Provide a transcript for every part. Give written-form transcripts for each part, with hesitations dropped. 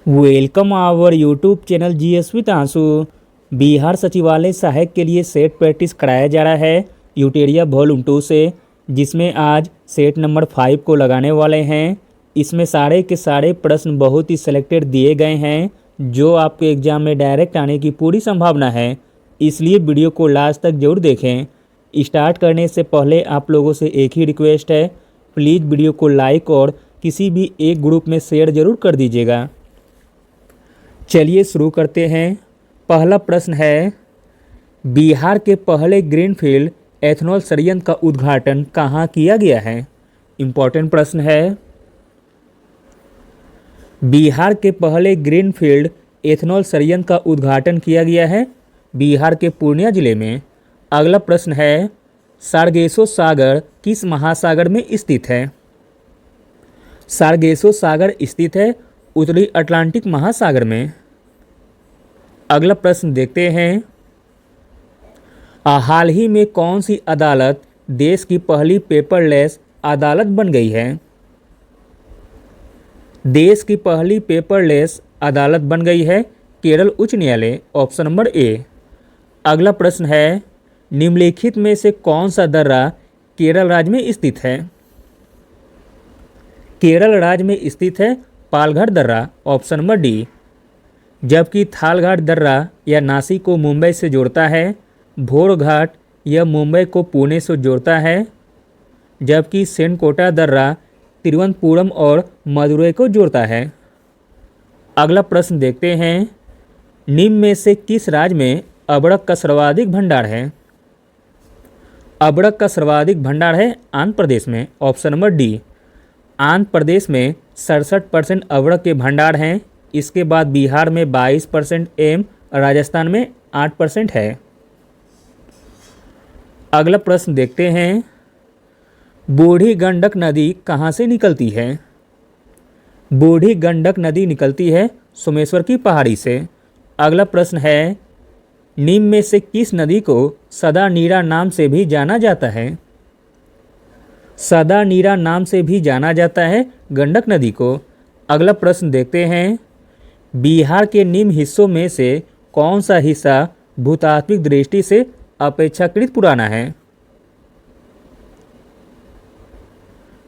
Welcome our YouTube channel GS with आंसू। बिहार सचिवालय सहायक के लिए सेट प्रैक्टिस कराया जा रहा है यूटेरिया वॉल्यूम 2 से, जिसमें आज सेट नंबर 5 को लगाने वाले हैं। इसमें सारे के सारे प्रश्न बहुत ही सिलेक्टेड दिए गए हैं जो आपके एग्जाम में डायरेक्ट आने की पूरी संभावना है, इसलिए वीडियो को लास्ट तक जरूर देखें। स्टार्ट करने से पहले आप लोगों से एक ही रिक्वेस्ट है, प्लीज़ वीडियो को लाइक और किसी भी एक ग्रुप में शेयर जरूर कर दीजिएगा। चलिए शुरू करते हैं। पहला प्रश्न है, बिहार के पहले ग्रीनफील्ड एथेनॉल संयंत्र का उद्घाटन कहाँ किया गया है? इम्पोर्टेंट प्रश्न है। बिहार के पहले ग्रीनफील्ड एथेनॉल संयंत्र का उद्घाटन किया गया है बिहार के पूर्णिया जिले में। अगला प्रश्न है, सारगेसो सागर किस महासागर में स्थित है? सारगेसो सागर स्थित है उत्तरी अटलांटिक महासागर में। अगला प्रश्न देखते हैं, हाल ही में कौन सी अदालत देश की पहली पेपरलेस अदालत बन गई है? देश की पहली पेपरलेस अदालत बन गई है केरल उच्च न्यायालय, ऑप्शन नंबर ए। अगला प्रश्न है, निम्नलिखित में से कौन सा दर्रा केरल राज्य में स्थित है? केरल राज्य में स्थित है पालघर दर्रा, ऑप्शन नंबर डी। जबकि थालघाट दर्रा या नासिक को मुंबई से जोड़ता है, भोर घाट यह मुंबई को पुणे से जोड़ता है, जबकि सेनकोटा दर्रा तिरुवनंतपुरम और मदुरई को जोड़ता है। अगला प्रश्न देखते हैं, निम्न में से किस राज्य में अबड़क का सर्वाधिक भंडार है? अबड़क का सर्वाधिक भंडार है आंध्र प्रदेश में, option number D. Andhra Pradesh में 67% अबड़क के भंडार हैं। इसके बाद बिहार में 22% एवं राजस्थान में 8% है। अगला प्रश्न देखते हैं, बूढ़ी गंडक नदी कहाँ से निकलती है? बूढ़ी गंडक नदी निकलती है सोमेश्वर की पहाड़ी से। अगला प्रश्न है, निम्न में से किस नदी को सदा नीरा नाम से भी जाना जाता है? सदा नीरा नाम से भी जाना जाता है गंडक नदी को। अगला प्रश्न देखते हैं, बिहार के निम्न हिस्सों में से कौन सा हिस्सा भूतात्विक दृष्टि से अपेक्षाकृत पुराना है?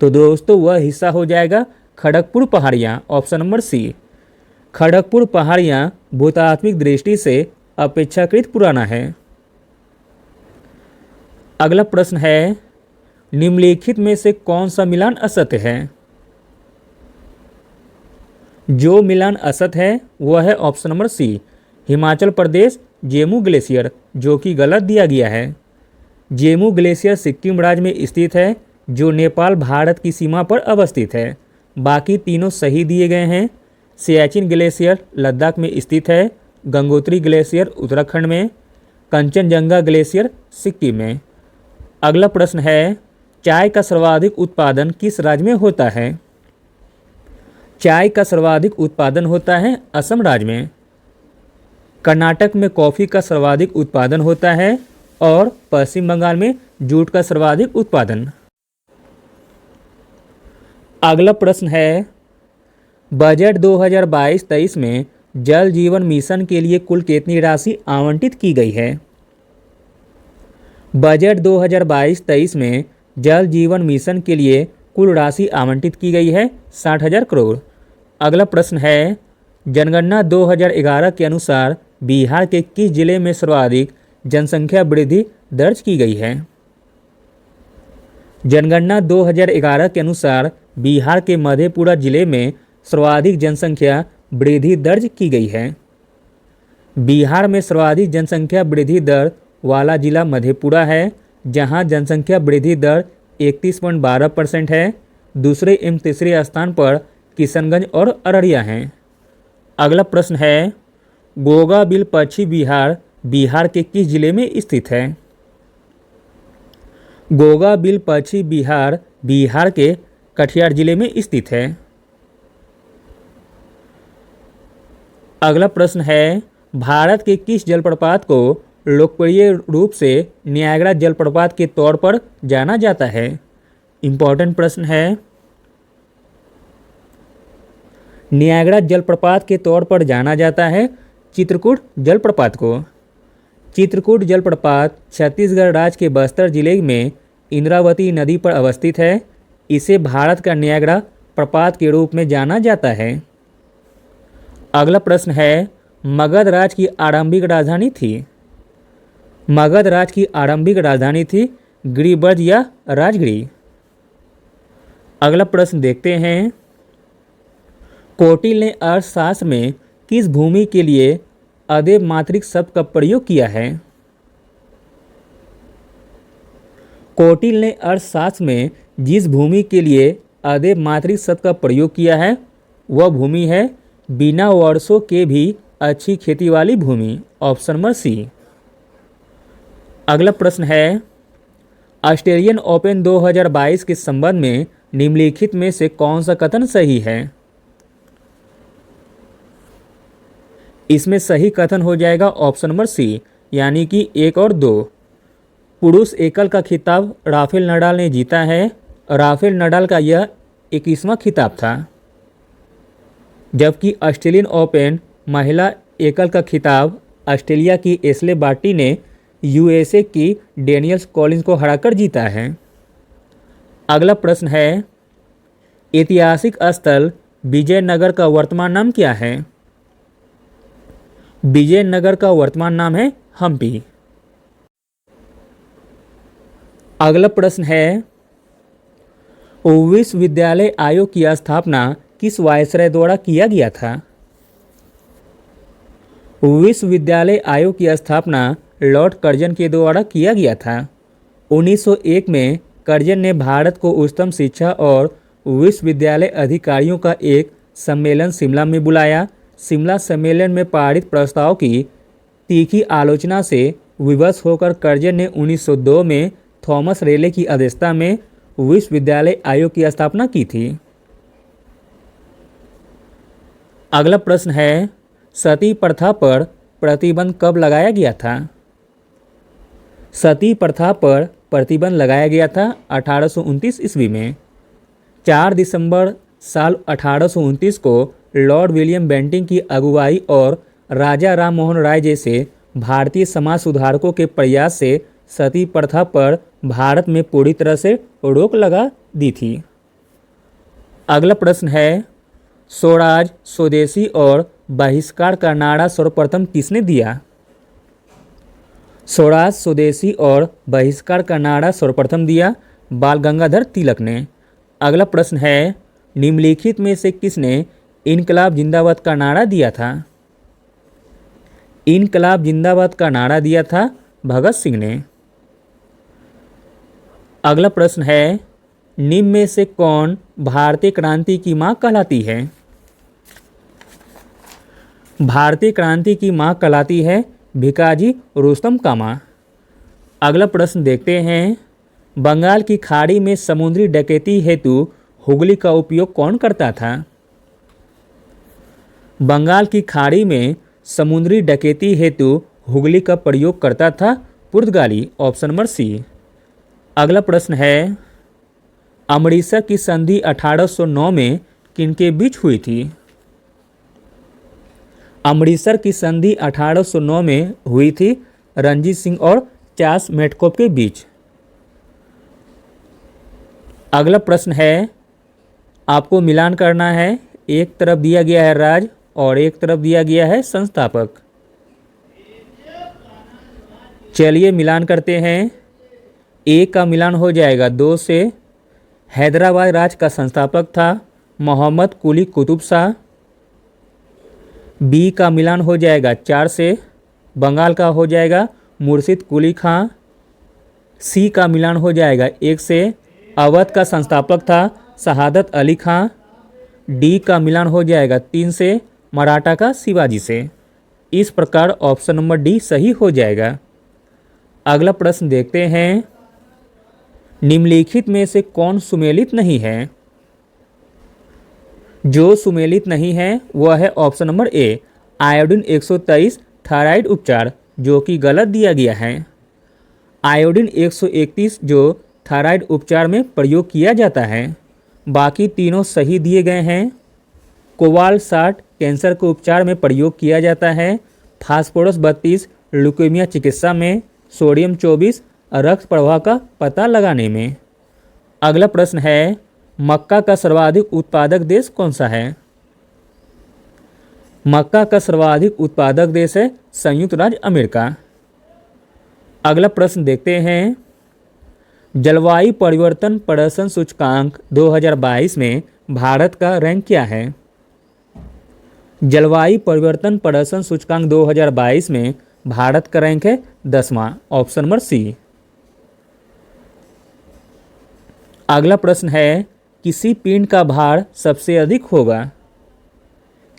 तो दोस्तों वह हिस्सा हो जाएगा खड़गपुर पहाड़ियाँ, ऑप्शन नंबर सी। खड़गपुर पहाड़ियाँ भूतात्विक दृष्टि से अपेक्षाकृत पुराना है। अगला प्रश्न है, निम्नलिखित में से कौन सा मिलान असत्य है? जो मिलान असत्य है वह है option number C, Himachal Pradesh Zemu glacier, जो कि गलत दिया गया है। जेमू ग्लेशियर सिक्किम राज्य में स्थित है जो नेपाल भारत की सीमा पर अवस्थित है। बाकी तीनों सही दिए गए हैं। सियाचिन ग्लेशियर लद्दाख में स्थित है, गंगोत्री ग्लेशियर उत्तराखंड में, कंचनजंगा ग्लेशियर सिक्किम में। अगला प्रश्न है, चाय का सर्वाधिक उत्पादन किस राज्य में होता है? चाय का सर्वाधिक उत्पादन होता है असम राज्य में। कर्नाटक में कॉफ़ी का सर्वाधिक उत्पादन होता है और पश्चिम बंगाल में जूट का सर्वाधिक उत्पादन। अगला प्रश्न है, बजट 2022-23 में जल जीवन मिशन के लिए कुल कितनी राशि आवंटित की गई है? बजट 2022-23 में जल जीवन मिशन के लिए कुल राशि आवंटित की गई है 60,000 करोड़। अगला प्रश्न है, जनगणना 2011 के अनुसार बिहार के किस जिले में सर्वाधिक जनसंख्या वृद्धि दर्ज की गई है? जनगणना 2011 के अनुसार बिहार के मधेपुरा जिले में सर्वाधिक जनसंख्या वृद्धि दर्ज की गई है। बिहार में सर्वाधिक जनसंख्या वृद्धि दर वाला जिला मधेपुरा है, जहां जनसंख्या वृद्धि दर 31.12% है। दूसरे एवं तीसरे स्थान पर किशनगंज और अररिया हैं। अगला प्रश्न है, गोगाबिल पश्चिमी बिहार बिहार के किस जिले में स्थित है? गोगाबिल पश्चिमी बिहार बिहार के कटिहार जिले में स्थित है। अगला प्रश्न है, भारत के किस जलप्रपात को लोकप्रिय रूप से नियाग्रा जलप्रपात के तौर पर जाना जाता है? इम्पोर्टेंट प्रश्न है। नियाग्रा जलप्रपात के तौर पर जाना जाता है चित्रकूट जलप्रपात को। चित्रकूट जलप्रपात छत्तीसगढ़ राज्य के बस्तर जिले में इंद्रावती नदी पर अवस्थित है। इसे भारत का नियाग्रा प्रपात के रूप में जाना जाता है। अगला प्रश्न है, मगध राज्य की आरंभिक राजधानी थी। मगध राज्य की आरंभिक राजधानी थी गिरिब्रज या राजगिरी। अगला प्रश्न देखते हैं, कौटिल्य ने अर्थशास्त्र में किस भूमि के लिए अदेव मात्रिक शब्द का प्रयोग किया है। कौटिल्य ने अर्थशास्त्र में जिस भूमि के लिए अदेव मात्रिक शब्द का प्रयोग किया है वह भूमि है बिना वर्षों के भी अच्छी खेती वाली भूमि, ऑप्शन नंबर सी। अगला प्रश्न है, ऑस्ट्रेलियन ओपन 2022 के संबंध में निम्नलिखित में से कौन सा कथन सही है। इसमें सही कथन हो जाएगा ऑप्शन नंबर सी, यानी कि 1 और 2। पुरुष एकल का खिताब राफेल नडाल ने जीता है। राफेल नडाल का यह 21वां खिताब था, जबकि ऑस्ट्रेलियन ओपन महिला एकल का खिताब ऑस्ट्रेलिया की एशले बार्टी ने यूएसए की डेनियल कॉलिंस को हराकर जीता है। अगला प्रश्न है, ऐतिहासिक स्थल विजयनगर का वर्तमान नाम क्या है। विजयनगर का वर्तमान नाम है हम्पी। अगला प्रश्न है, विश्वविद्यालय आयोग की स्थापना किस वायसराय द्वारा किया गया था। विश्वविद्यालय आयोग की स्थापना लॉर्ड कर्जन के द्वारा किया गया था। 1901 में कर्जन ने भारत को उच्चतम शिक्षा और विश्वविद्यालय अधिकारियों का एक सम्मेलन शिमला में बुलाया। शिमला सम्मेलन में पारित प्रस्ताव की तीखी आलोचना से विवश होकर कर्जन ने 1902 में थॉमस रेले की अध्यक्षता में विश्वविद्यालय आयोग की स्थापना की थी। अगला प्रश्न है, सती प्रथा पर प्रतिबंध कब लगाया गया था। सती प्रथा पर प्रतिबंध लगाया गया था 1829 ईस्वी में। 4 दिसंबर साल 1829 को लॉर्ड विलियम बेंटिंक की अगुवाई और राजा राम मोहन राय जैसे भारतीय समाज सुधारकों के प्रयास से सती प्रथा पर भारत में पूरी तरह से रोक लगा दी थी। अगला प्रश्न है, स्वराज, स्वदेशी और बहिष्कार का नारा सर्वप्रथम किसने दिया। स्वराज, स्वदेशी और बहिष्कार का नारा सर्वप्रथम दिया बाल गंगाधर तिलक ने। अगला प्रश्न है, निम्नलिखित में से किसने इनकलाब जिंदाबाद का नारा दिया था। इनकलाब जिंदाबाद का नारा दिया था भगत सिंह ने। अगला प्रश्न है, निम्न में से कौन भारतीय क्रांति की मां कहलाती है। भारतीय क्रांति की मां कहलाती है भिकाजी रुस्तम का मां। अगला प्रश्न देखते हैं, बंगाल की खाड़ी में समुद्री डकैती हेतु हुगली का उपयोग कौन करता था। बंगाल की खाड़ी में समुद्री डकैती हेतु हुगली का प्रयोग करता था पुर्तगाली, ऑप्शन नंबर सी। अगला प्रश्न है, अमृतसर की संधि 1809 में किनके बीच हुई थी। अमृतसर की संधि 1809 में हुई थी रणजीत सिंह और चार्ल्स मेटकॉफ के बीच। अगला प्रश्न है, आपको मिलान करना है। एक तरफ दिया गया है राज और एक तरफ दिया गया है संस्थापक। चलिए मिलान करते हैं। ए का मिलान हो जाएगा 2 से। हैदराबाद राज्य का संस्थापक था मोहम्मद कुली कुतुब शाह। बी का मिलान हो जाएगा 4 से। बंगाल का हो जाएगा मुर्शिद कुली खां। सी का मिलान हो जाएगा 1 से। अवध का संस्थापक था शहादत अली खां। डी का मिलान हो जाएगा 3 से। मराठा का शिवाजी से। इस प्रकार ऑप्शन नंबर डी सही हो जाएगा। अगला प्रश्न देखते हैं, निम्नलिखित में से कौन सुमेलित नहीं है। जो सुमेलित नहीं है वह है option number A, iodine 123 thyroid उपचार, जो कि गलत दिया गया है। आयोडीन 131 जो थायराइड उपचार में प्रयोग किया जाता है। बाकी तीनों सही दिए गए हैं। कोबाल्ट 60 कैंसर के उपचार में प्रयोग किया जाता है। फास्फोरस 32 ल्यूकेमिया चिकित्सा में। सोडियम 24 रक्त प्रवाह का पता लगाने में। अगला प्रश्न है, मक्का का सर्वाधिक उत्पादक देश कौन सा है? मक्का का सर्वाधिक उत्पादक देश है संयुक्त राज्य अमेरिका। अगला प्रश्न देखते हैं, जलवायु परिवर्तन प्रदर्शन सूचकांक 2022 में भारत का रैंक क्या है? जलवायु परिवर्तन प्रदर्शन सूचकांक 2022 में भारत का रैंक है 10वां, ऑप्शन नंबर सी। अगला प्रश्न है, किसी पिंड का भार सबसे अधिक होगा?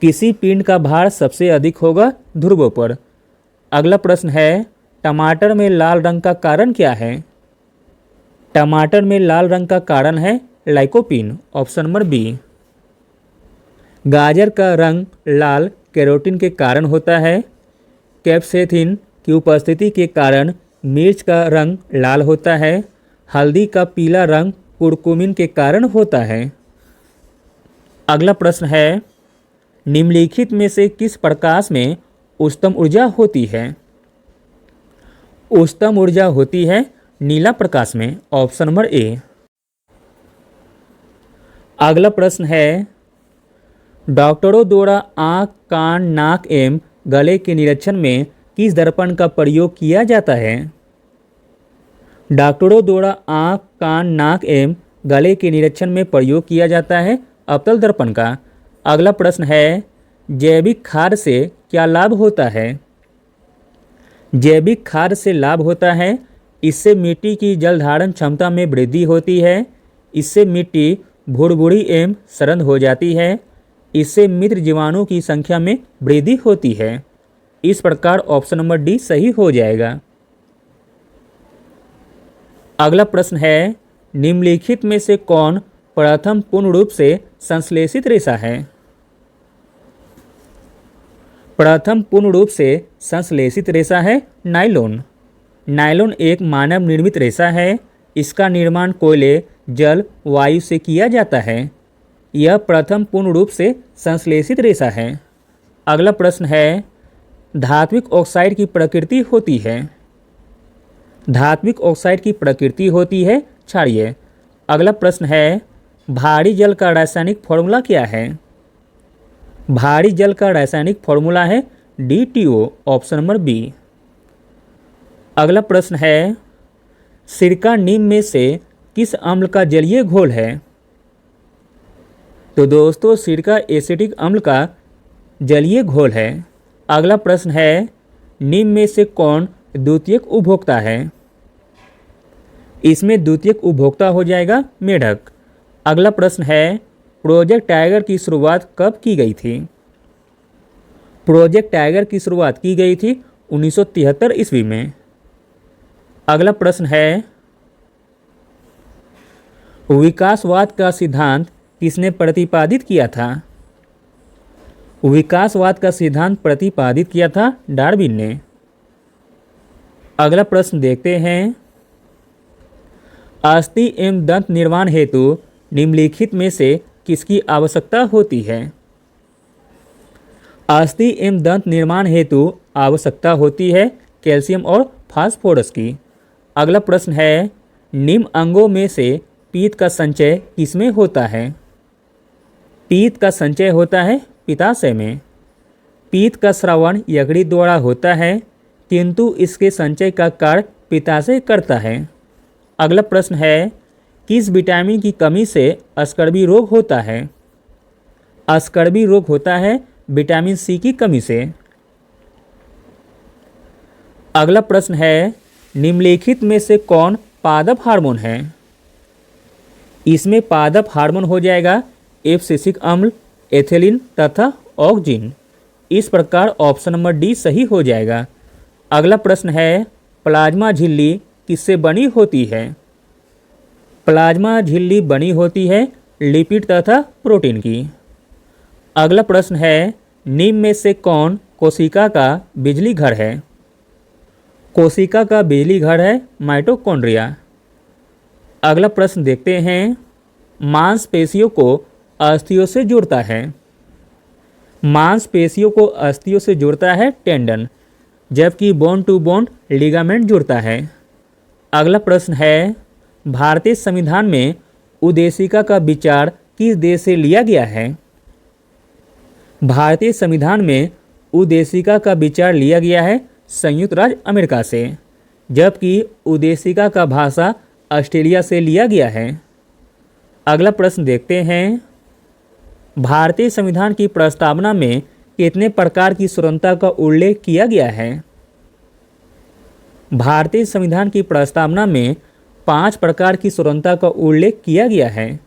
किसी पिंड का भार सबसे अधिक होगा ध्रुवों पर। अगला प्रश्न है, टमाटर में लाल रंग का कारण क्या है? टमाटर में लाल रंग का कारण है लाइकोपीन, ऑप्शन नंबर बी। गाजर का रंग लाल कैरोटीन के कारण होता है। कैप्सेथिन की उपस्थिति के कारण मिर्च का रंग लाल होता है। हल्दी का पीला रंग कुरकुमिन के कारण होता है। अगला प्रश्न है, निम्नलिखित में से किस प्रकाश में उच्चतम ऊर्जा होती है? उच्चतम ऊर्जा होती है नीला प्रकाश में, ऑप्शन नंबर ए। अगला प्रश्न है, डॉक्टरों द्वारा आँख, कान, नाक एवं गले के निरीक्षण में किस दर्पण का प्रयोग किया जाता है? डॉक्टरों द्वारा आँख, कान, नाक एवं गले के निरीक्षण में प्रयोग किया जाता है अवतल दर्पण का। अगला प्रश्न है, जैविक खाद से क्या लाभ होता है? जैविक खाद से लाभ होता है, इससे मिट्टी की जल धारण क्षमता में वृद्धि होती है। इससे मिट्टी भुरभुरी एवं सरंध हो जाती है। इससे मित्र जीवाणु की संख्या में वृद्धि होती है। इस प्रकार ऑप्शन नंबर डी सही हो जाएगा। अगला प्रश्न है, निम्नलिखित में से कौन प्रथम पूर्ण रूप से संश्लेषित रेशा है? प्रथम पूर्ण रूप से संश्लेषित रेशा है नायलॉन। नायलॉन एक मानव निर्मित रेशा है। इसका निर्माण कोयले, जल, वायु से किया जाता है। यह प्रथम पूर्ण रूप से संश्लेषित रेशा है। अगला प्रश्न है, धात्विक ऑक्साइड की प्रकृति होती है। धात्विक ऑक्साइड की प्रकृति होती है क्षारीय। अगला प्रश्न है, भारी जल का रासायनिक फॉर्मूला क्या है? भारी जल का रासायनिक फॉर्मूला है DTO, ऑप्शन नंबर बी। अगला प्रश्न है, सिरका नीम में से किस अम्ल का जलीय घोल है? तो दोस्तों सिरका एसिटिक अम्ल का जलीय घोल है। अगला प्रश्न है, नीम में से कौन द्वितीयक उपभोक्ता है? इसमें द्वितीयक उपभोक्ता हो जाएगा मेढक। अगला प्रश्न है, प्रोजेक्ट टाइगर की शुरुआत कब की गई थी? प्रोजेक्ट टाइगर की शुरुआत की गई थी 1973 ईस्वी में। अगला प्रश्न है, विकासवाद का सिद्धांत किसने प्रतिपादित किया था? विकासवाद का सिद्धांत प्रतिपादित किया था डार्विन ने। अगला प्रश्न देखते हैं, अस्थि एवं दंत निर्माण हेतु निम्नलिखित में से किसकी आवश्यकता होती है? अस्थि एवं दंत निर्माण हेतु आवश्यकता होती है कैल्शियम और फास्फोरस की। अगला प्रश्न है, निम्न अंगों में से पीत का संचय किसमें होता है? पीत का संचय होता है पित्ताशय में। पीत का स्रावण यकृत द्वारा होता है, किंतु इसके संचय का कार्य पित्ताशय करता है। अगला प्रश्न है, किस विटामिन की कमी से अस्कर्वी रोग होता है? अस्कर्वी रोग होता है विटामिन सी की कमी से। अगला प्रश्न है, निम्नलिखित में से कौन पादप हार्मोन है? इसमें पादप हार्मोन हो जाएगा एब्सिसिक अम्ल, एथिलीन तथा ऑक्जिन। इस प्रकार ऑप्शन नंबर डी सही हो जाएगा। अगला प्रश्न है, प्लाज्मा झिल्ली किससे बनी होती है? प्लाज्मा झिल्ली बनी होती है लिपिड तथा प्रोटीन की। अगला प्रश्न है, निम्न में से कौन कोशिका का बिजली घर है? कोशिका का बिजली घर है माइटोकॉन्ड्रिया। अगला प्रश्न देखते हैं, मांसपेशियों को अस्थियों से जोड़ता है। मांसपेशियों को अस्थियों से जोड़ता है टेंडन, जबकि बोन टू बोन लिगामेंट जुड़ता है। अगला प्रश्न है, भारतीय संविधान में उद्देशिका का विचार किस देश से लिया गया है? भारतीय संविधान में उद्देशिका का विचार लिया गया है संयुक्त राज्य अमेरिका से, जबकि उद्देशिका का भाषा ऑस्ट्रेलिया से लिया गया है। अगला प्रश्न देखते हैं, भारतीय संविधान की प्रस्तावना में कितने प्रकार की स्वतंत्रता का उल्लेख किया गया है? भारतीय संविधान की प्रस्तावना में 5 प्रकार की स्वतंत्रता का उल्लेख किया गया है।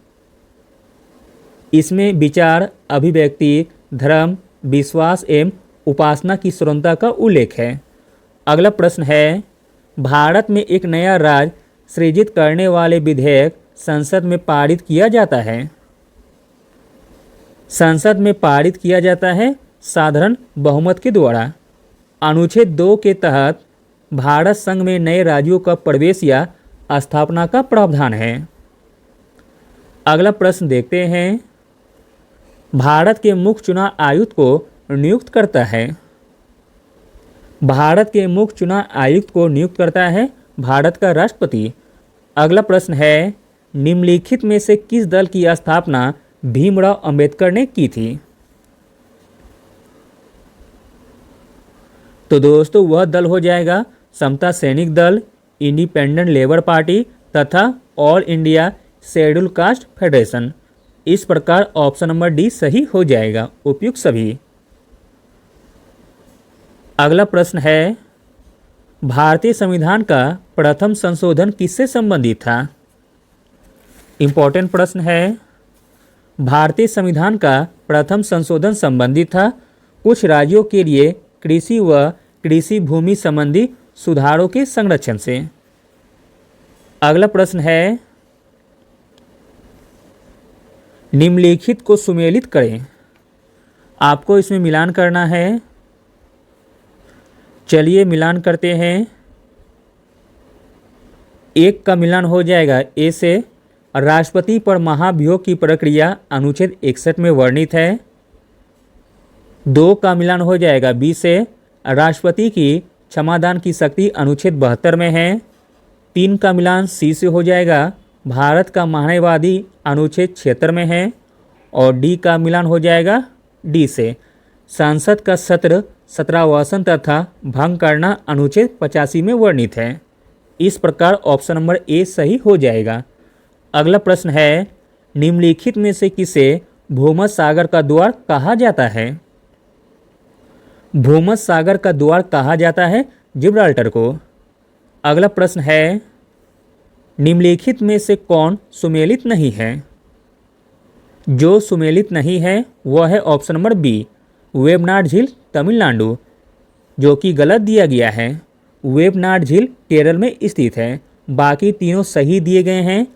इसमें विचार, अभिव्यक्ति, धर्म, विश्वास एवं उपासना की स्वतंत्रता का उल्लेख है। अगला प्रश्न है, भारत में एक नया राज्य सृजित करने वाले विधेयक संसद में पारित किया जाता है। संसद में पारित किया जाता है साधारण बहुमत के द्वारा। अनुच्छेद 2 के तहत भारत संघ में नए राज्यों का प्रवेश या स्थापना का प्रावधान है। अगला प्रश्न देखते हैं, भारत के मुख्य चुनाव आयुक्त को नियुक्त करता है। भारत के मुख्य चुनाव आयुक्त को नियुक्त करता है भारत का राष्ट्रपति। अगला प्रश्न है, निम्नलिखित में से किस दल की स्थापना भीमराव अंबेडकर ने की थी? तो दोस्तों वह दल हो जाएगा समता सैनिक दल, इंडिपेंडेंट लेबर पार्टी तथा all India schedule caste federation. इस प्रकार ऑप्शन नंबर डी सही हो जाएगा, उपयुक्त सभी। अगला प्रश्न है, भारतीय संविधान का प्रथम संशोधन किससे संबंधित था? इंपॉर्टेंट प्रश्न है, भारतीय संविधान का प्रथम संशोधन संबंधित था कुछ राज्यों के लिए कृषि व कृषि भूमि संबंधी सुधारों के संरक्षण से। अगला प्रश्न है, निम्नलिखित को सुमेलित करें। आपको इसमें मिलान करना है। चलिए मिलान करते हैं। एक का मिलान हो जाएगा ए से, राष्ट्रपति पर महाभियोग की प्रक्रिया अनुच्छेद 61 में वर्णित है। 2 का मिलान हो जाएगा बी से, राष्ट्रपति की क्षमादान की शक्ति अनुच्छेद 72 में है। 3 का मिलान सी से हो जाएगा, भारत का महान्यायवादी अनुच्छेद 76 में है। और डी का मिलान हो जाएगा डी से, संसद का सत्र सत्रावसान तथा भंग करना अनुच्छेद 85 में वर्णित है। इस प्रकार ऑप्शन नंबर ए सही हो जाएगा। अगला प्रश्न है, निम्नलिखित में से किसे भूमध्य सागर का द्वार कहा जाता है? भूमध्य सागर का द्वार कहा जाता है जिब्राल्टर को। अगला प्रश्न है, निम्नलिखित में से कौन सुमेलित नहीं है? जो सुमेलित नहीं है वह है ऑप्शन नंबर बी, वेबनाड झील तमिलनाडु, जो कि गलत दिया गया है। वेबनाड झील केरल में स्थित है। बाकी तीनों सही दिए गए हैं।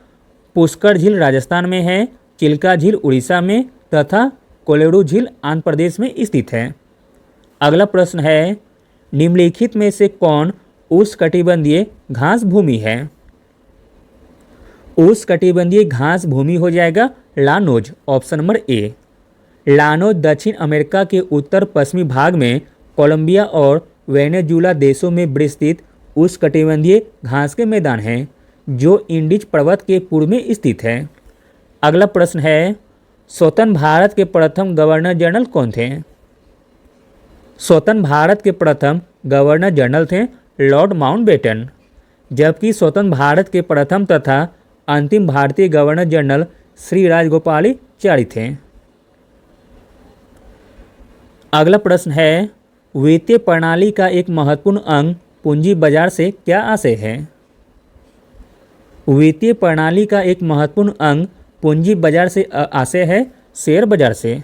पुष्कर झील राजस्थान में है, चिल्का झील उड़ीसा में तथा कोलेरू झील आंध्र प्रदेश में स्थित है। अगला प्रश्न है, निम्नलिखित में से कौन उष्णकटिबंधीय घास भूमि है? उष्णकटिबंधीय घास भूमि हो जाएगा llanos, option number A. Llanos दक्षिण अमेरिका के उत्तर पश्चिमी भाग में कोलंबिया और वेनेजुला देशों में विस्तृत उष्णकटिबंधीय घास के मैदान हैं, जो इंडीज पर्वत के पूर्व में स्थित है। अगला प्रश्न है, स्वतंत्र भारत के प्रथम गवर्नर जनरल कौन थे? स्वतंत्र भारत के प्रथम गवर्नर जनरल थे लॉर्ड माउंटबेटन, जबकि स्वतंत्र भारत के प्रथम तथा अंतिम भारतीय गवर्नर जनरल श्री राजगोपालाचारी थे। अगला प्रश्न है, वित्तीय प्रणाली का एक महत्वपूर्ण अंग पूंजी बाजार से क्या आशय है? वित्तीय प्रणाली का एक महत्वपूर्ण अंग पूंजी बाजार से आशय है शेयर बाजार से।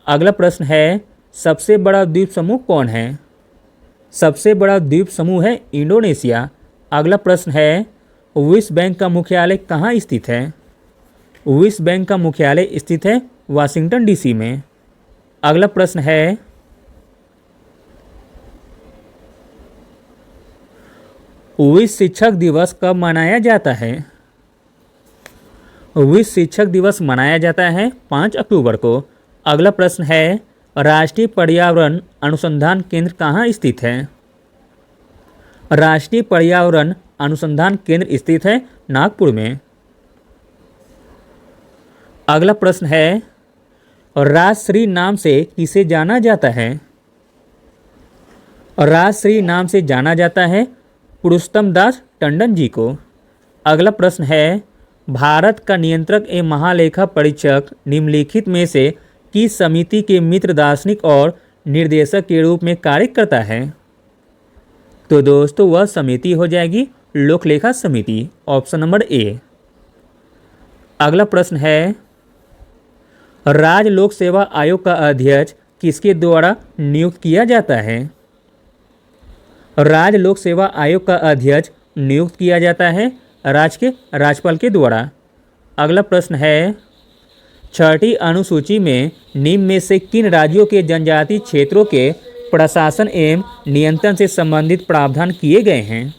अगला प्रश्न है, सबसे बड़ा द्वीप समूह कौन है? सबसे बड़ा द्वीप समूह है इंडोनेशिया। अगला प्रश्न है, विश्व बैंक का मुख्यालय कहाँ स्थित है? विश्व बैंक का मुख्यालय स्थित है वाशिंगटन डीसी में। अगला प्रश्न है, विश्व शिक्षक दिवस कब मनाया जाता है? विश्व शिक्षक दिवस मनाया जाता है 5 अक्टूबर को। अगला प्रश्न है, राष्ट्रीय पर्यावरण अनुसंधान केंद्र कहाँ स्थित है? राष्ट्रीय पर्यावरण अनुसंधान केंद्र स्थित है नागपुर में। अगला प्रश्न है, राजश्री नाम से किसे जाना जाता है? राजश्री नाम से जाना जाता है पुरुषोत्तम दास टंडन जी को। अगला प्रश्न है, भारत का नियंत्रक एवं महालेखा परीक्षक निम्नलिखित में से किस समिति के मित्र दार्शनिक और निर्देशक के रूप में कार्य करता है? तो दोस्तों वह समिति हो जाएगी लोकलेखा समिति, ऑप्शन नंबर ए। अगला प्रश्न है, राज्य लोक सेवा आयोग का अध्यक्ष किसके द्वारा नियुक्त किया जाता है? राज्य लोक सेवा आयोग का अध्यक्ष नियुक्त किया जाता है राज्य के राज्यपाल के द्वारा। अगला प्रश्न है, छठी अनुसूची में निम्न में से किन राज्यों के जनजातीय क्षेत्रों के प्रशासन एवं नियंत्रण से संबंधित प्रावधान किए गए हैं?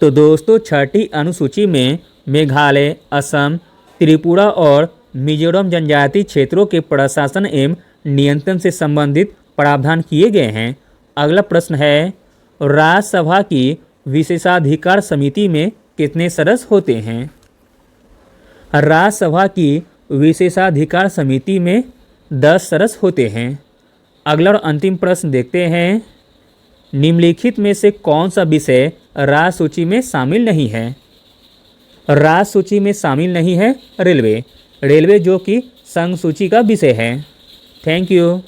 तो दोस्तों छठी अनुसूची में मेघालय, असम, त्रिपुरा और मिजोरम जनजातीय क्षेत्रों के प्रशासन एवं नियंत्रण से संबंधित प्रावधान किए गए हैं। अगला प्रश्न है, राज्यसभा की विशेषाधिकार समिति में कितने सदस्य होते हैं? राज्यसभा की विशेषाधिकार समिति में 10 सदस्य होते हैं। अगला और अंतिम प्रश्न देखते हैं, निम्नलिखित में से कौन सा विषय राज्य सूची में शामिल नहीं है? राज्य सूची में शामिल नहीं है रेलवे जो कि संघ सूची का विषय है। Thank you.